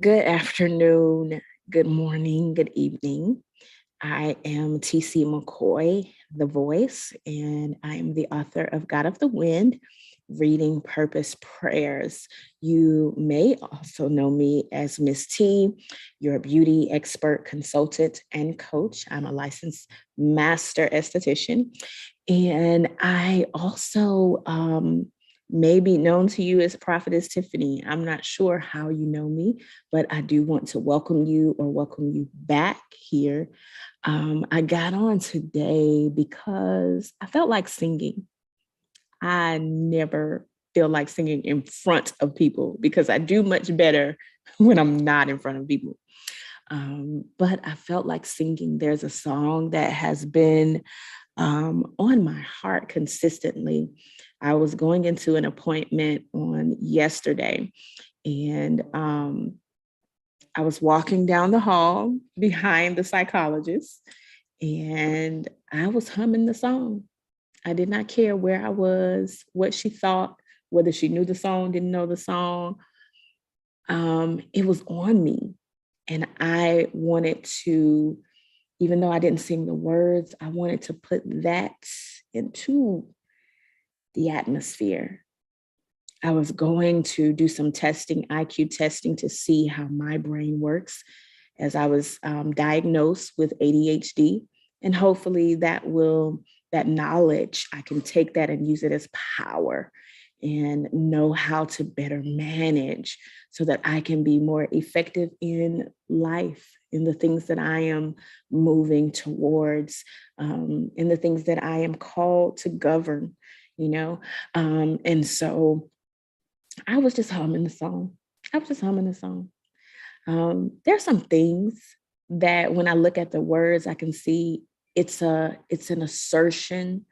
Good afternoon, good morning, good evening. I am TC McKoy, the voice, and I am the author of God of the Wind, Reading Purpose Prayers. You may also know me as Miss T, your beauty expert, consultant, and coach. I'm a licensed master esthetician, and I also may be known to you as Prophetess Tiffany. I'm not sure how you know me, but I do want to welcome you back here. I got on today because I felt like singing. I never feel like singing in front of people because I do much better when I'm not in front of people. But I felt like singing. There's a song that has been on my heart consistently. I was going into an appointment on yesterday, and I was walking down the hall behind the psychologist, and I was humming the song. I did not care where I was, what she thought, whether she knew the song, didn't know the song. It was on me. And I wanted to, even though I didn't sing the words, I wanted to put that into the atmosphere. I was going to do some testing, IQ testing, to see how my brain works as I was diagnosed with ADHD. And hopefully that knowledge, I can take that and use it as power and know how to better manage so that I can be more effective in life, in the things that I am moving towards, in the things that I am called to govern, and so I was just humming the song. There's some things that when I look at the words, I can see it's an assertion.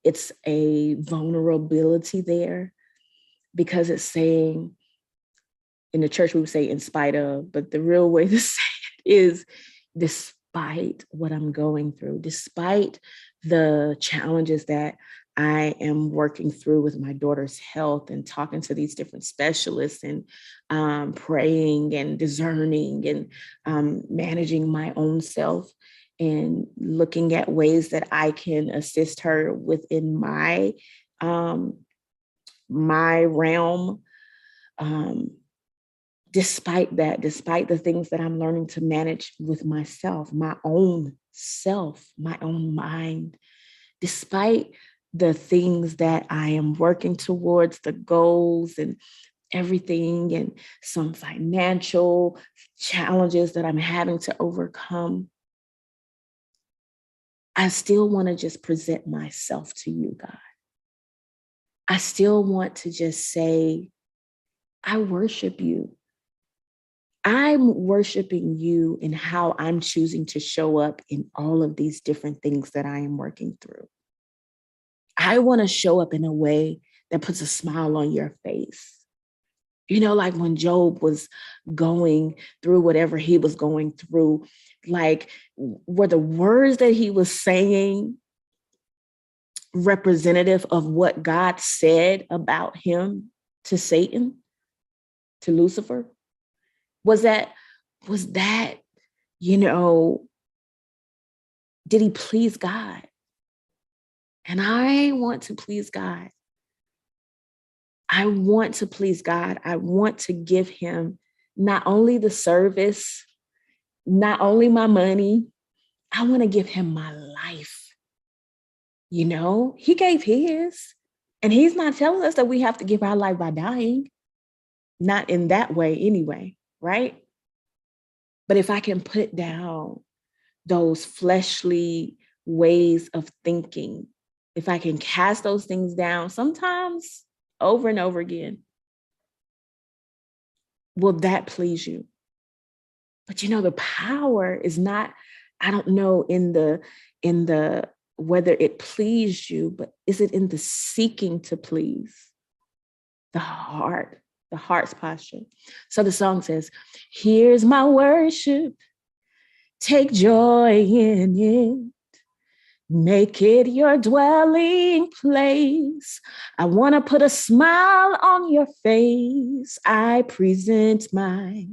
It's a vulnerability there because it's saying, in the church we would say in spite of, but the real way to say it is despite what I'm going through, despite the challenges that I am working through with my daughter's health and talking to these different specialists and praying and discerning and managing my own self and looking at ways that I can assist her within my realm. Despite the things that I'm learning to manage with myself, my own self, my own mind, despite the things that I am working towards, the goals and everything, and some financial challenges that I'm having to overcome, I still want to just present myself to you, God. I still want to just say, I worship you. I'm worshiping you in how I'm choosing to show up in all of these different things that I am working through. I want to show up in a way that puts a smile on your face. Like when Job was going through whatever he was going through, like were the words that he was saying representative of what God said about him to Satan, to Lucifer? Was that, did he please God? And I want to please God. I want to please God. I want to give him not only the service, not only my money, I want to give him my life. He gave his, and he's not telling us that we have to give our life by dying. Not in that way anyway, right? But if I can put down those fleshly ways of thinking, if I can cast those things down, sometimes over and over again, will that please you? But the power is not, I don't know in the whether it pleased you, but is it in the seeking to please? The heart's posture. So the song says, here's my worship, take joy in it. Make it your dwelling place. I want to put a smile on your face. I present my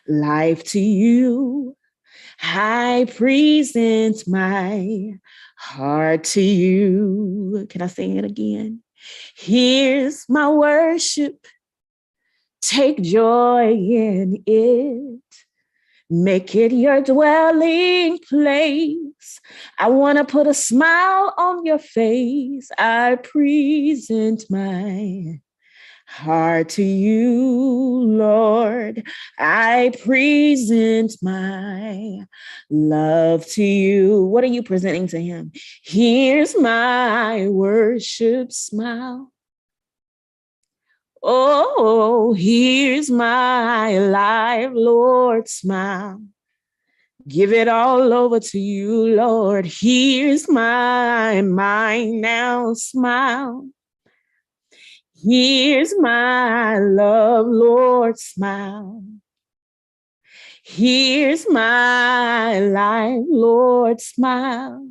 life to you. I present my heart to you. Can I sing it again? Here's my worship. Take joy in it. Make it your dwelling place. I want to put a smile on your face. I present my heart to you, Lord. I present my love to you. What are you presenting to him? Here's my worship smile. Oh, here's my life, Lord, smile. Give it all over to you, Lord. Here's my mind now, smile. Here's my love, Lord, smile. Here's my life, Lord, smile.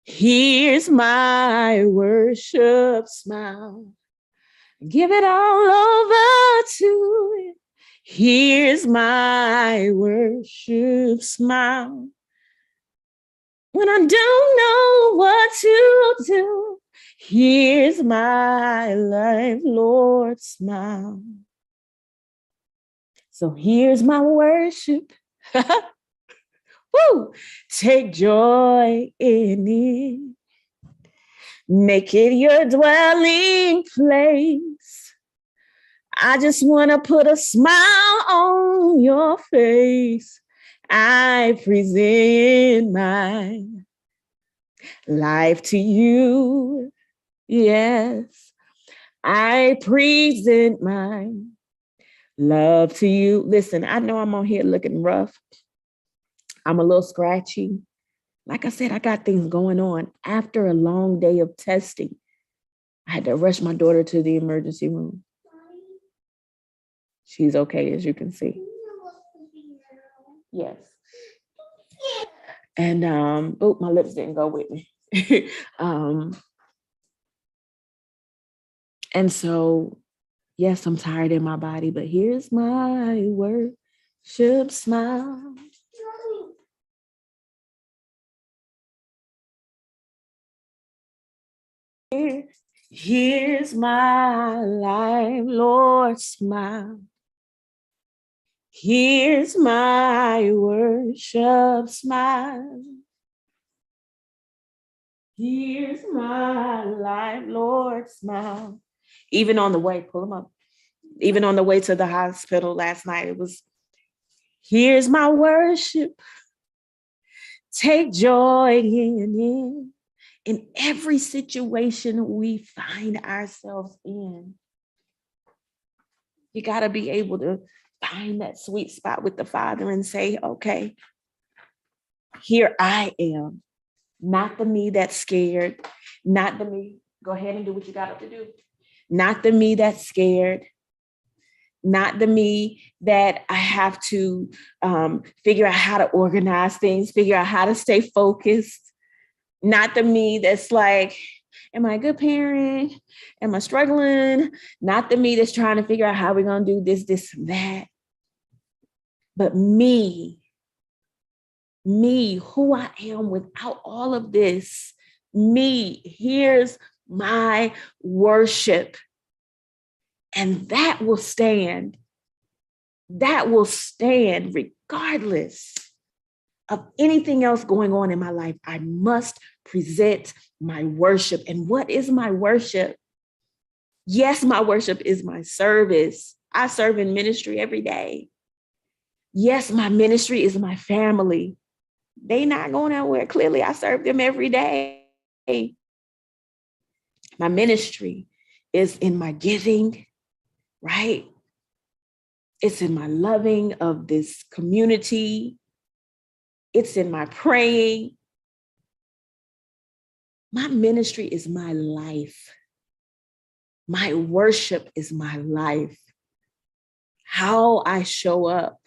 Here's my worship, smile. Give it all over to you. Here's my worship, smile. When I don't know what to do, here's my life, Lord, smile. So here's my worship. Woo! Take joy in it. Make it your dwelling place. I just want to put a smile on your face. I present my life to you. Yes, I present my love to you. Listen, I know I'm on here looking rough. I'm a little scratchy. Like I said, I got things going on. After a long day of testing, I had to rush my daughter to the emergency room. She's okay, as you can see. Yes. And my lips didn't go with me. And so, yes, I'm tired in my body, but here's my worship smile. Here's my life, Lord, smile. Here's my worship smile. Here's my life, Lord, smile. Even on the way, pull them up. Even on the way to the hospital last night, it was, here's my worship. Take joy in it. In every situation we find ourselves in, you got to be able to find that sweet spot with the Father and say, okay, here I am, not the me that's scared, not the me, go ahead and do what you got to do, not the me that's scared, not the me that I have to figure out how to organize things, figure out how to stay focused, not the me that's like, am I a good parent? Am I struggling? Not the me that's trying to figure out how we're going to do this, that. But me, who I am without all of this, me, here's my worship. And that will stand. That will stand regardless of anything else going on in my life. I must present my worship. And what is my worship? Yes, my worship is my service. I serve in ministry every day. Yes, my ministry is my family. They not going nowhere. Clearly, I serve them every day. My ministry is in my giving, right? It's in my loving of this community. It's in my praying. My ministry is my life. My worship is my life. How I show up,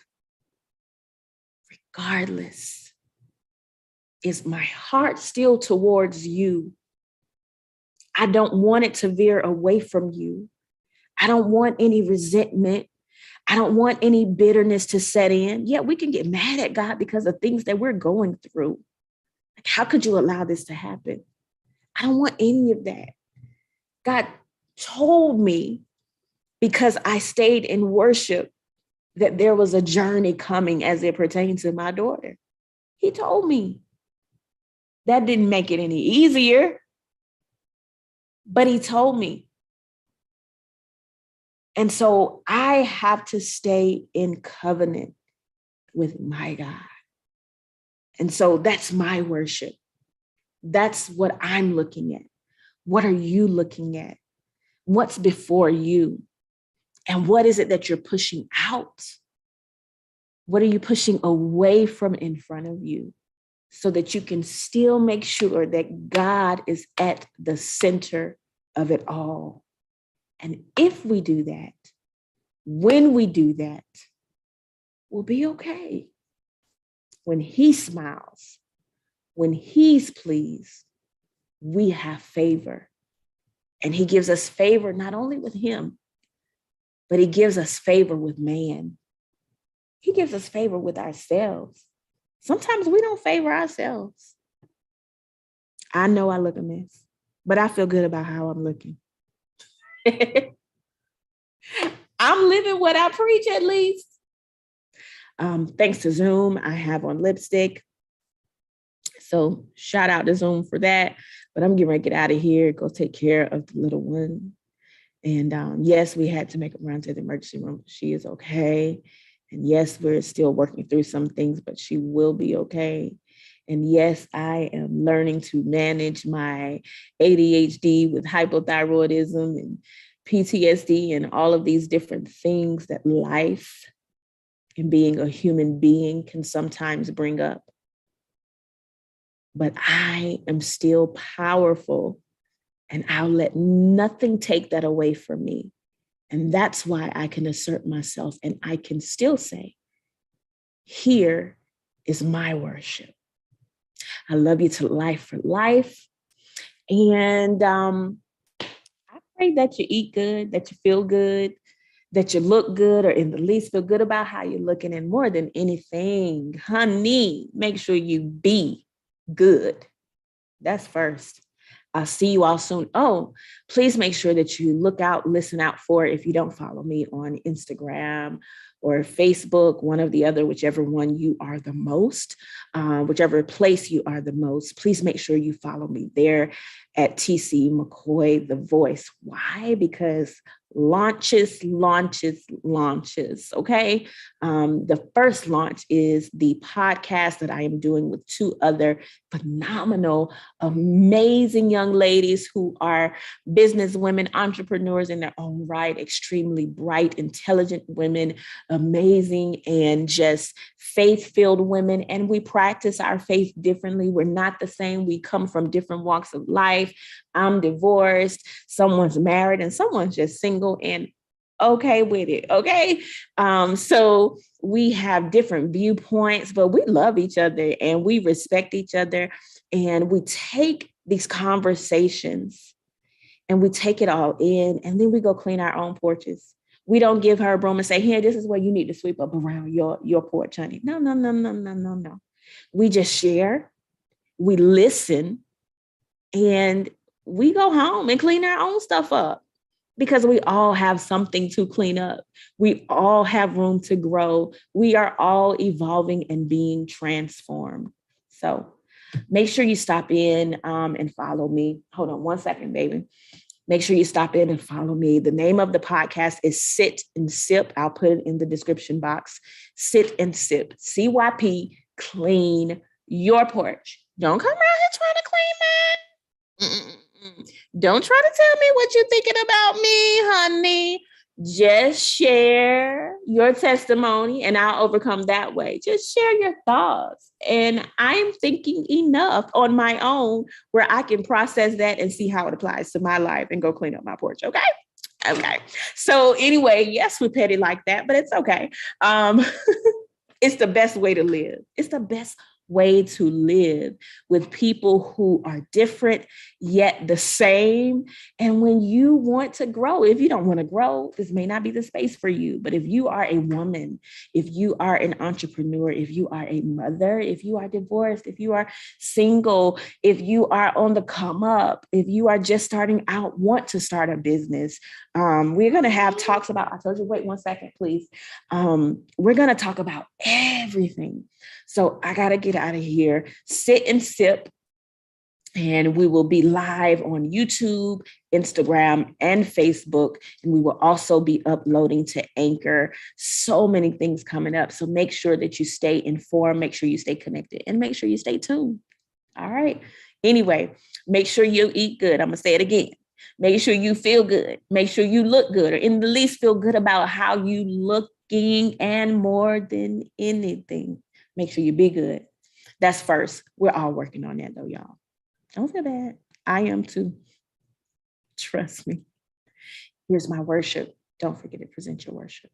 regardless is my heart still towards you? I don't want it to veer away from you. I don't want any resentment. I don't want any bitterness to set in. Yeah, we can get mad at God because of things that we're going through. Like, how could you allow this to happen? I don't want any of that. God told me, because I stayed in worship, that there was a journey coming as it pertains to my daughter. He told me. That didn't make it any easier, but he told me. And so I have to stay in covenant with my God. And so that's my worship. That's what I'm looking at. What are you looking at? What's before you? And what is it that you're pushing out? What are you pushing away from in front of you so that you can still make sure that God is at the center of it all? And if we do that, when we do that, we'll be okay. When he smiles, when he's pleased, we have favor. And he gives us favor not only with him, but he gives us favor with man. He gives us favor with ourselves. Sometimes we don't favor ourselves. I know I look a mess, but I feel good about how I'm looking. I'm living what I preach, at least. Thanks to Zoom, I have on lipstick. So shout out to Zoom for that. But I'm getting ready to get out of here, go take care of the little one. And yes, we had to make a run to the emergency room. She is okay. And yes, we're still working through some things, but she will be okay. And yes, I am learning to manage my ADHD with hypothyroidism and PTSD and all of these different things that life and being a human being can sometimes bring up. But I am still powerful, and I'll let nothing take that away from me. And that's why I can assert myself, and I can still say, here is my worship. I love you to life for life. And I pray that you eat good, that you feel good, that you look good, or in the least feel good about how you're looking. And more than anything, honey, make sure you be good. That's first. I'll see you all soon. Oh, please make sure that you look out, listen out for, if you don't follow me on Instagram or Facebook, one or the other, whichever one you are the most, whichever place you are the most, please make sure you follow me there at TC McKoy, the voice. Why? Because launches. Okay. The first launch is the podcast that I am doing with two other phenomenal, amazing young ladies who are business women, entrepreneurs in their own right, extremely bright, intelligent women, amazing, and just faith-filled women. And we practice our faith differently. We're not the same. We come from different walks of life. I'm divorced, someone's married, and someone's just single and okay with it. Okay. So we have different viewpoints, but we love each other and we respect each other. And we take these conversations and we take it all in, and then we go clean our own porches. We don't give her a broom and say, here, this is where you need to sweep up around your porch, honey. No. We just share, we listen, and we go home and clean our own stuff up, because we all have something to clean up. We all have room to grow. We are all evolving and being transformed. So make sure you stop in and follow me. Hold on one second, baby. Make sure you stop in and follow me. The name of the podcast is Sit and Sip. I'll put it in the description box. Sit and Sip. CYP, clean your porch. Don't come around here trying to clean mine. Don't try to tell me what you're thinking about me, honey. Just share your testimony and I'll overcome that way. Just share your thoughts. And I'm thinking enough on my own where I can process that and see how it applies to my life and go clean up my porch. Okay. Okay. So anyway, yes, we're petty like that, but it's okay. It's the best way to live. It's the best way to live with people who are different yet the same. And when you want to grow, if you don't want to grow, this may not be the space for you. But if you are a woman, if you are an entrepreneur, if you are a mother, if you are divorced, if you are single, if you are on the come up, if you are just starting out, want to start a business, we're going to have talks about, I told you, wait 1 second, please. We're going to talk about everything. So I got to get out of here, sit and sip. And we will be live on YouTube, Instagram, and Facebook. And we will also be uploading to Anchor. So many things coming up. So make sure that you stay informed, make sure you stay connected, and make sure you stay tuned. All right. Anyway, make sure you eat good. I'm going to say it again. Make sure you feel good. Make sure you look good, or in the least feel good about how you looking, and more than anything, make sure you be good. That's first. We're all working on that though, y'all. Don't feel bad. I am too. Trust me. Here's my worship. Don't forget to present your worship.